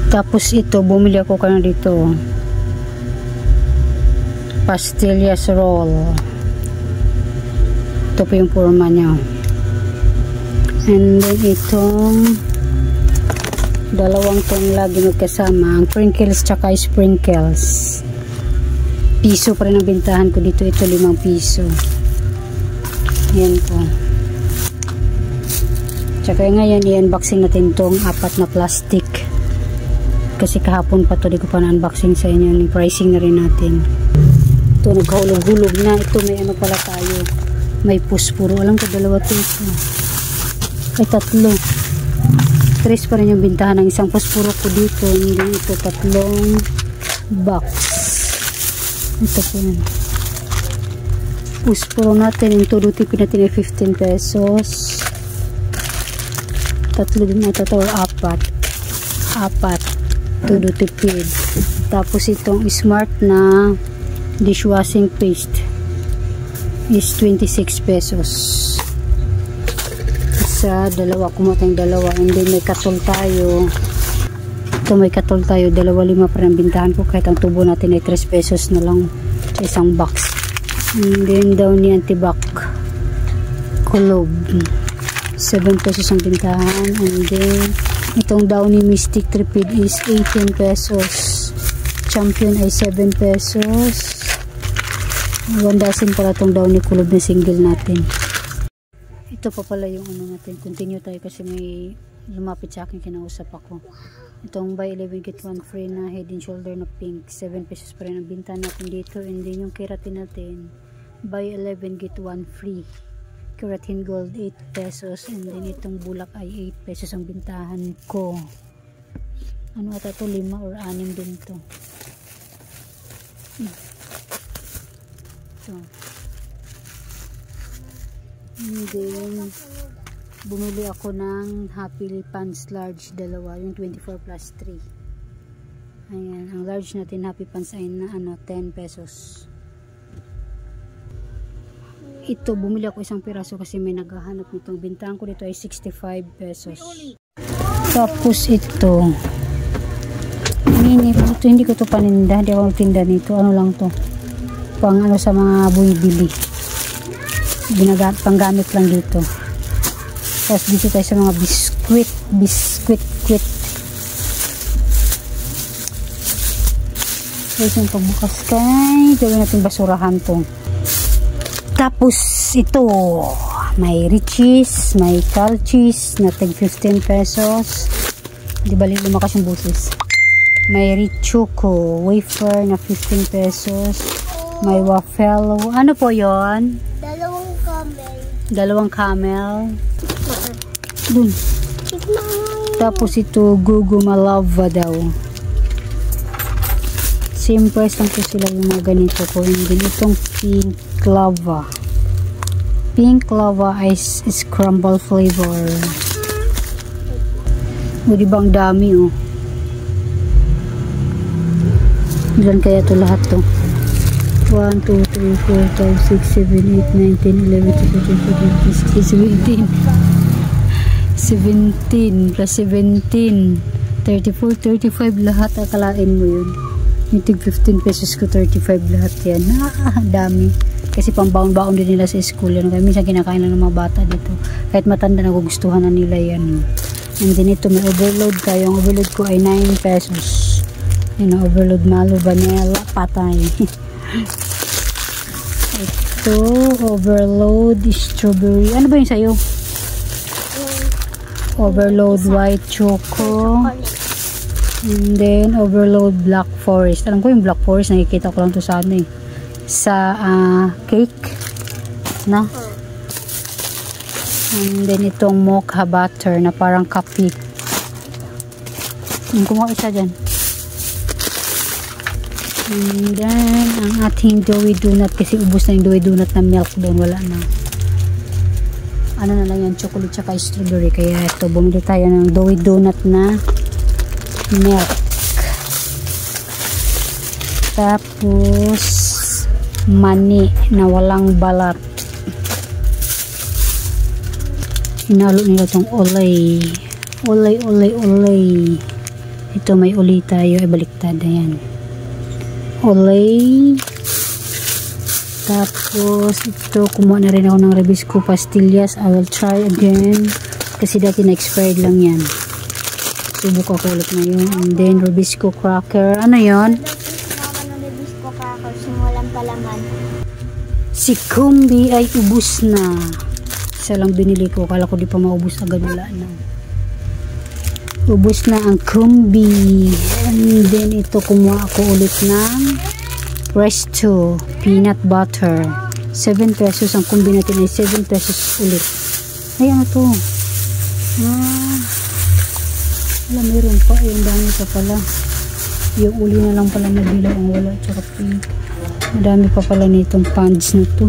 Tapos ito, bumili ako kanina dito. Pastillas roll. Ito po yung forma niya. And then itong dalawang tong lagi magkasama. Ang Pringles tsaka sprinkles. Piso pa rin ang bintahan ko dito. Ito 5 piso. Yan po. Tsaka ngayon i-unboxing natin tong 4 na plastic. Kasi kahapon pa to, di ko pa na-unboxing sa inyo. Yung pricing na rin natin. Ito naghulog-hulog na. Ito may ano pala tayo. May puspuro. Alam ko 2 to ito. Ay 3. 3 pa rin yung bintahan ng isang puspuro ko dito. Hindi ito 3 box. Ito po yun. Puspuro natin. Yung todo tipid natin ay 15 pesos. 3 din na ito. 4. Todo tipid. Tapos itong smart na dishwashing paste is 26 pesos. Isa, dalawa. Kumatang dalawa. And then may katol tayo. Ito may katol tayo. 2.5 pa rin bintahan ko. Kahit ang tubo natin ay 3 pesos na lang sa isang box. And then Downy antibac kulob. 7 pesos ang bintahan. And then itong Downy Mystic Tripid is 18 pesos. Champion ay 7 pesos. 1 dozen pala itong Downy kulob na single natin. Ito pa pala yung ano natin. Continue tayo kasi may lumapit sa akin, kinausap ako. Itong buy 11 get 1 free na head and shoulder na pink. 7 pesos pa rin ang bintahan natin dito. And then yung keratin natin, buy 11 get 1 free. Keratin gold 8 pesos. And then itong bulak ay 8 pesos ang bintahan ko. Ano ata to? 5 or 6 din to. Ito. And then bumili ako ng Happy Pants large 2. Yung 24 plus 3. Ayan. Ang large natin Happy Pants ay na ano, 10 pesos. Ito, bumili ako isang piraso kasi may naghahanap nito. Bintahan ko dito ay 65 pesos. Tapos ito. Mini po ito. Hindi ko ito paninda. Hindi ako magtinda nito. Ano lang to? Pang ano sa mga buwibili. Panggamit lang dito. Tapos dito tayo sa mga biskwit. Biskwit. Tapos yung pagbukas kay gawin natin basurahan to. Tapos ito, may Richeese, may Calcheese na tag 15 pesos. Di balik lumakas yung busis. May Richoco wafer na 15 pesos. May Waffle. Ano po yon? 2 camel. 2 camel. Dun. Tapos ito, Gugu Malava daw. Same price lang po sila yung mga ganito ko. Hindi itong pink lava. Pink lava ice scramble flavor. O diba ang dami oh. Ilan kaya ito lahat to? 1, 2, 3, 4, 5, 6, 7, 8, 9, 10, 11, 12, 13, 14, 15, 16, 17 plus 17 34, 35 lahat. Akalain mo yun. Yung tig 15 pesos ko 35 lahat yan. Dami. Kasi pambaon-baon din nila sa school yan. Kaya minsan kinakain lang ng mga bata dito. Kahit matanda nagugustuhan na nila yan. And then ito may overload tayo. Ang overload ko ay 9 pesos. Yun know, overload malo, vanilla, patay. Ito, overload strawberry. Ano ba yung sayo? Overload white choco. And then overload black forest. Alam ko yung black forest, nakikita ko lang to sa ano eh. Sa cake. No? And then itong mocha butter na parang kape. Kumuha isa dyan. And then ang ating doughy donut, kasi ubos na yung doughy donut na milk doon, wala na. Ano na lang yan, chocolate tsaka strawberry. Kaya ito, bumili tayo ng doughy donut na milk. Tapos mani na walang balat. Hinalo nila itong olay. Olay. Ito may uli tayo, baliktad, ayan. Olay. Tapos ito, kumuha na rin ako ng Ribisco pastillas. I will try again kasi dati na-expired lang yan. Subok ako ulit ngayon. And then Ribisco cracker. Ano yon? Ribisco cracker, simulang palaman. Si Kumbi ay ubus na. Isa lang binili ko, kala ko di pa maubos agad, wala na. Ubus na ang Kumbi. And then ito, kumuha ako ulit ng Presto peanut butter. 7 pesos ang Kumbi natin, ay 7 pesos ulit. Ay, ano to? Wala, meron pa. Ay, ang dami pa pala. Yung uli na lang pala nabilaw ang wala. Tsaka pink. Madami pa pala nitong pads na to.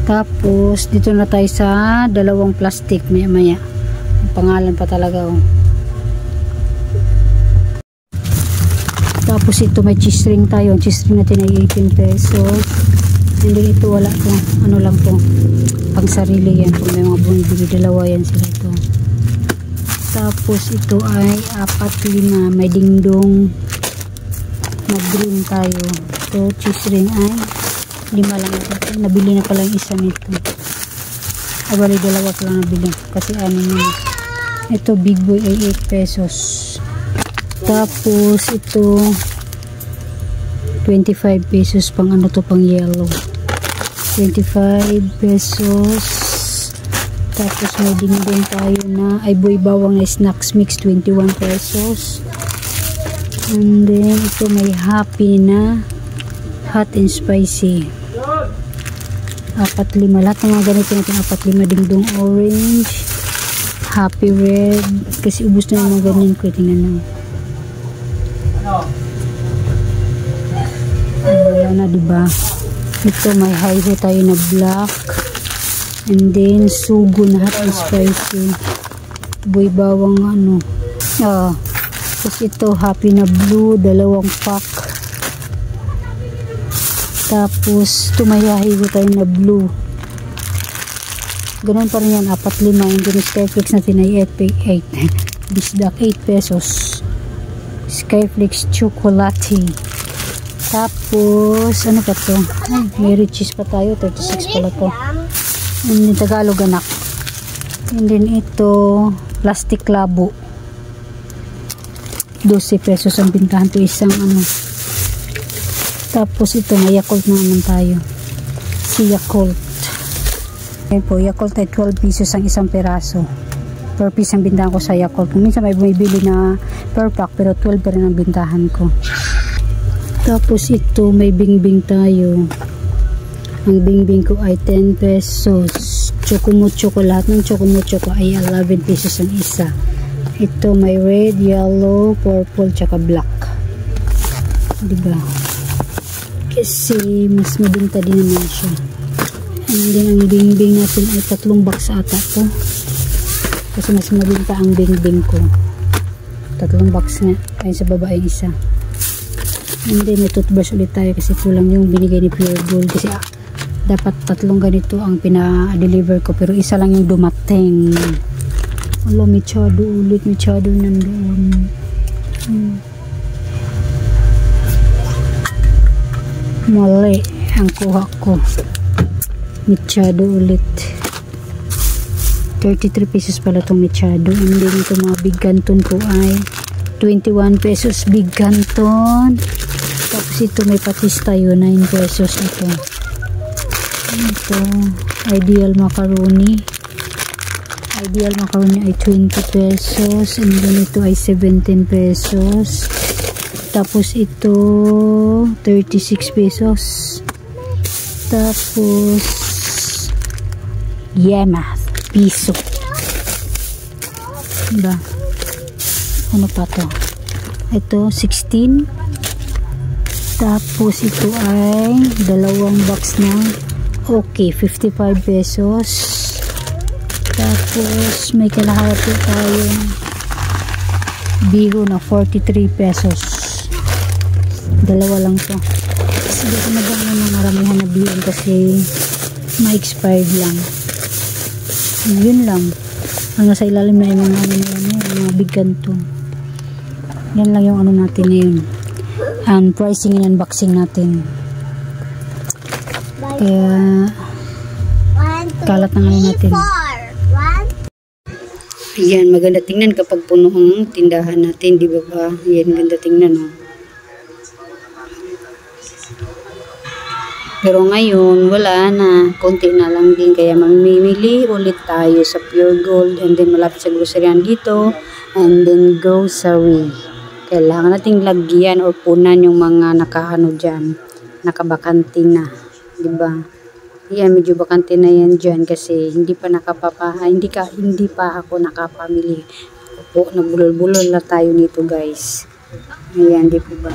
Tapos, dito na tayo sa dalawang plastic. Maya-maya. Ang pangalan pa talaga, oh. Tapos ito may cheese ring tayo. Ang cheese ring natin ay 18 pesos. And then ito wala to. Ano lang to. Pang sarili yan. Kung may mga bumibili, dalawa yan sila ito. Tapos ito ay 4-5. May dingdong na green tayo. Ito cheese ring ay 5 lang ito. Nabili na pala yung isa nito. Bali, dalawa pa lang nabili. Kasi ano na. Ito big boy ay 8 pesos. Tapos ito 25 pesos pang ano to, pang yellow. 25 pesos. Tapos may dingdong tayo na ay boy bawang na snacks mix, 21 pesos. And then ito may happy na hot and spicy. 4-5. Lahat ng mga ganito natin 4-5. Dingdong orange, happy red. Kasi ubos na yung mga ganyan ko. Tingnan na. Wala na, diba? Ito may highway tayo na black. And then sugo na hot and spicy. Boy bawang ano. Tapos ito happy na blue, 2 pack. Tapos ito may highway tayo na blue. Ganun pa rin yan, 4-5. And then Skyflakes natin ay 8 bisdak, 8 pesos. Skyflakes chocolate. Tapos ano pa to? Ay, may riches pa tayo, 36 pala to. And then Tagalog anak. And then ito plastic labo, 12 pesos ang bintahan to isang ano. Tapos ito may Yakult na naman tayo, si Yakult. Ayan po, Yakult ay 12 pesos ang isang peraso. Per piece ang bintahan ko sa Yakult. Minsan may bumibili na per pack, pero 12 pa rin ang bintahan ko. Tapos ito may bingbing tayo. Ang bingbing ko ay 10 pesos. Chocomucho ko, lahat ng chocomucho ko ay 11 pesos ang isa. Ito may red, yellow, purple, tsaka black. Diba? Kasi mas mabinta din naman siya. And then ang bingbing natin ay 3 box ata to. Kasi mas mabinta ang bingbing ko. 3 box nga. Ay sa babae isa. And then may toothbrush ulit tayo kasi kulang yung binigay ni Pure Gold. Kasi dapat 3 ganito ang pina-deliver ko. Pero isa lang yung dumating. Wala, mechado ulit. Mechado nandoon. Mali ang kuha ko. Mechado ulit. 33 pesos pala itong mechado. And then ito mga big canton ko ay 21 pesos big canton. Tapos ito may patis tayo, 9 pesos ito. Ito ideal macaroni. Ideal macaroni ay 20 pesos. And then ito ay 17 pesos. Tapos ito 36 pesos. Tapos Yemath piso. Diba? Ano pa to? Ito 16. Tapos ito ay 2 box na okay, 55 pesos. Tapos may kalahati tayo biro na 43 pesos. 2 lang to. Kasi dito na ba ng maramihan na biro kasi ma-expired lang. Yun lang. Ang nasa ilalim na yung mga ano na yan, yung mga big ganto. Yan lang yung ano natin ngayon. And pricing and unboxing natin. Kaya kalat na ngayon natin. Ayan, maganda tingnan kapag puno ang tindahan natin, di ba ba? Ayan, ganda tingnan, oh. Pero ngayon, wala na. Konti na lang din. Kaya mamimili ulit tayo sa Pure Gold. And then malapit sa groceryan dito. And then grocery. Kailangan nating lagyan or punan yung mga nakaano dyan. Nakabakante na. Diba? Yan, medyo bakante na yan dyan kasi hindi pa hindi pa ako nakapamili. Po, nabulol-bulol na tayo nito, guys. Ayan, di po ba?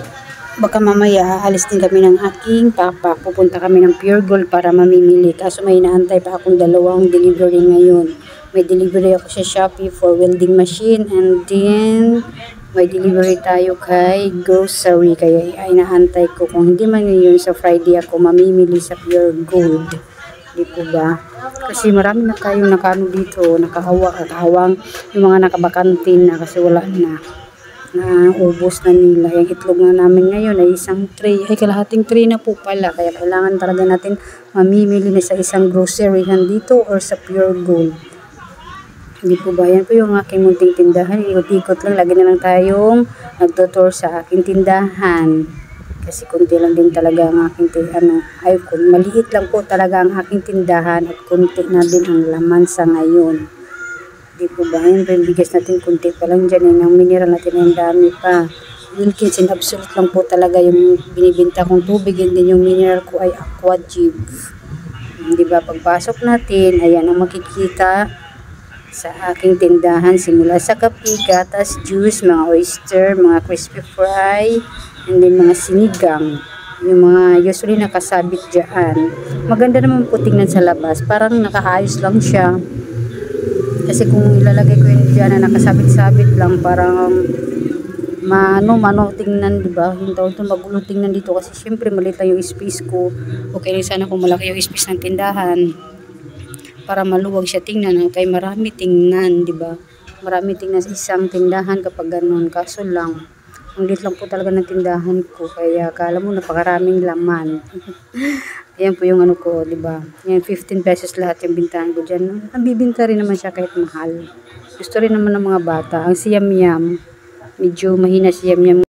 Baka mamaya aalis din kami ng aking papa. Pupunta kami ng Pure Gold para mamimili. Kaso may inaantay pa akong dalawang delivery ngayon. May delivery ako sa Shopee for welding machine and then may delivery tayo kay grocery. Kaya inaantay ko. Kung hindi man yun sa Friday ako mamimili sa Pure Gold. Di po ba? Kasi marami na tayong nakano dito. Nakahawang yung mga nakabakantin na kasi wala na. Naubos na nila. Yung itlog na namin ngayon ay isang tray. Ay kalahating tray na po pala. Kaya kailangan talaga natin mamimili na sa isang grocery dito or sa Pure Gold. Hindi po ba? Yan po yung aking munting tindahan. Ikot-ikot lang. Lagi na lang tayong nagtutur sa aking tindahan. Kasi kunti lang din talaga ang aking maliit lang po talaga ang aking tindahan at kunti na din ang laman sa ngayon. Di po ba? Yan po yung bigas natin kunti pa lang dyan. Yung mineral natin ang dami pa. Wilkins and Absolute lang po talaga yung binibinta kong tubig. And din yung mineral ko ay Aquajib. Di ba? Pagpasok natin, ayan ang makikita sa aking tindahan. Simula sa kape, gatas, juice, mga oyster, mga crispy fry, and then mga sinigang. Yung mga usually nakasabit dyan. Maganda naman po tingnan sa labas. Parang nakaayos lang siya. Kasi kung ilalagay ko yun dyan na nakasabit-sabit lang, parang mano tingnan, diba? Yung taon ito magulo tingnan dito kasi syempre maliit lang yung space ko. Okay lang sana kung malaki yung space ng tindahan para maluwag siya tingnan. Kaya marami tingnan, diba? Marami tingnan sa isang tindahan kapag ganun. Kaso lang, ang liit lang po talaga ng tindahan ko. Kaya akala mo napakaraming laman. Ayan po yung ano ko, diba? Yan, 15 pesos lahat yung bintahan ko dyan. Nabibinta rin naman siya kahit mahal. Gusto rin naman ng mga bata. Ang siyam-yam, medyo mahina siyam-yam.